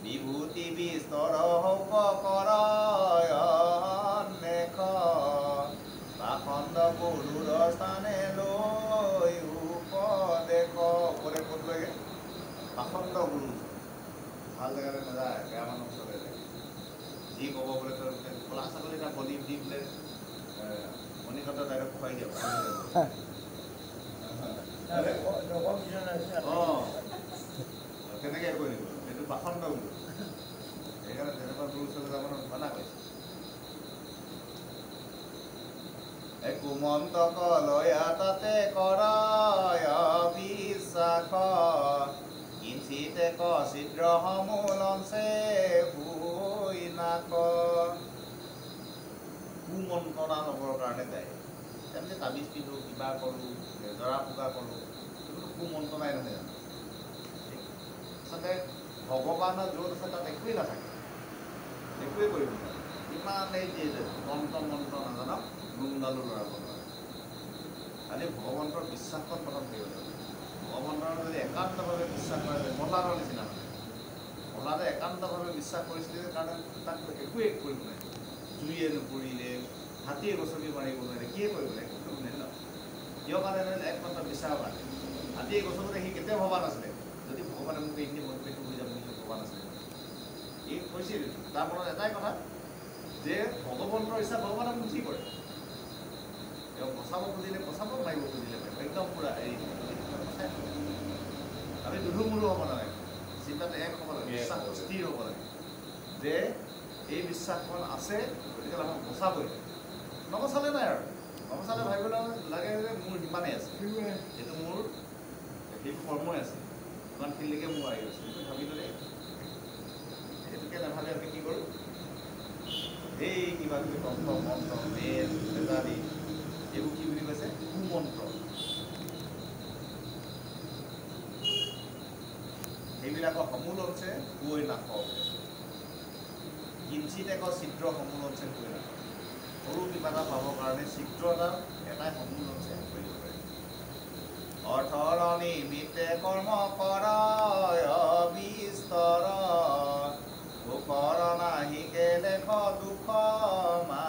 বিভূতি বিস্তৰ হৌক কৰয় অন্বেষ পাখণ্ড গৰুড় স্থানে লৈ উপদেশ উপদেশ ক'ত লাগে পাখণ্ড গুৰু ভাল জেগালৈ নাযায় বেয়া মানুহ ওচৰলৈ যায় যি ক'ব বোলে ক'লা ছাগলী এটা বলি দি বোলে মণিকন্ত ডাইৰেক্ট খুৱাই দিয়ক কেনেকৈ কৈ দিব সেইটো পাখণ্ড গুৰু সেইকাৰণে তেনেকুৱা গুৰু ওচৰলৈ যাব মানা কৰিছে কুমন্তক লয়া তাতে কৰয় বিশ্বাস কিঞ্চিতে ক ছিদ্ৰ সমূলঞ্চে ভুই নাক কুমন্ত্ৰণা ল'বৰ কাৰণে যায় তেনেকৈ তাবিজ পিন্ধোঁ কিবা কৰোঁ জৰা ফুকা কৰোঁ সেইটোতো কুমন্ত্ৰণাই নহয় জানো আচলতে ভগৱানৰ য'ত আছে তাত একোৱেই নাথাকে একোৱেই কৰিব নোৱাৰে ইমানেই দিয়ে যে তন্ত্ৰ মন্ত্ৰ নাজানক গুণগালো ল'ৰাব নোৱাৰে খালি ভগৱন্তৰ বিশ্বাসত প্ৰথম থাকিব লাগিব ভগৱন্তৰ যদি একান্তভাৱে বিশ্বাস কৰা যায় প্ৰহ্লাদৰ নিচিনা প্ৰহ্লাদে একান্তভাৱে বিশ্বাস কৰিছিলে কাৰণে তাক একোৱেই কৰিব নোৱাৰে জুইয়ে নপৰিলে হাতীয়ে গছকি মাৰিব নোৱাৰে কিয়ে কৰিব নোৱাৰে একো কৰিব নোৱাৰে ন কিয় কাৰণে একমাত্ৰ বিশ্বাসৰ কাৰণে হাতীয়ে গছকোতে সি কেতিয়াও ভবা নাছিলে যদি ভগৱানে মোক এইখিনি মন পেটু হৈ যাব বুলি ভবা নাছিলে এই কৈছিল তাৰ মনত এটাই কথা যে ভগৱন্তৰ ইচ্ছা ভগৱানে মোক কি কৰে তেওঁ বচাব খুজিলে বচাব মাৰিব খুজিলে একদম পুৰা এই আমি দুধুমুধু হ'ব নালাগে চিন্তাত এক হ'ব লাগে বিশ্বাস স্থিৰ হ'ব লাগে যে এই বিশ্বাসখন আছে গতিকে আমাক বচাবই নবচালে নাই আৰু নবচালে ভাবিব লাগে যে মোৰ সিমানেই আছে এইটো মোৰ সেইটো কৰ্মই আছে ইমানখিনিলৈকে মোৰ আহি আছে সেইটো ভাবি ল'লে সেইটোকে নাভাবে আমি কি কৰোঁ এই কিবা কিবি তন্ত্ৰ মন্ত্ৰ বেদ বেদাদি এইবোৰ কি বুলি কৈছে কুমন্ত্ৰ সেইবিলাকৰ সমূলঞ্চে গৈ নাখাওঁ কিঞ্চিত এক ছিদ্ৰ সমূলঞ্চে গৈ নাখাওঁ সৰু কিবা এটা পাবৰ কাৰণে ছিদ্ৰ এটাই সমূলঞ্চে কৰিব পাৰে অৰ্থৰ নিমিত্তে কৰ্ম কৰয় বিস্তৰ ভোকৰ নাহিকে দেখ দুখ মা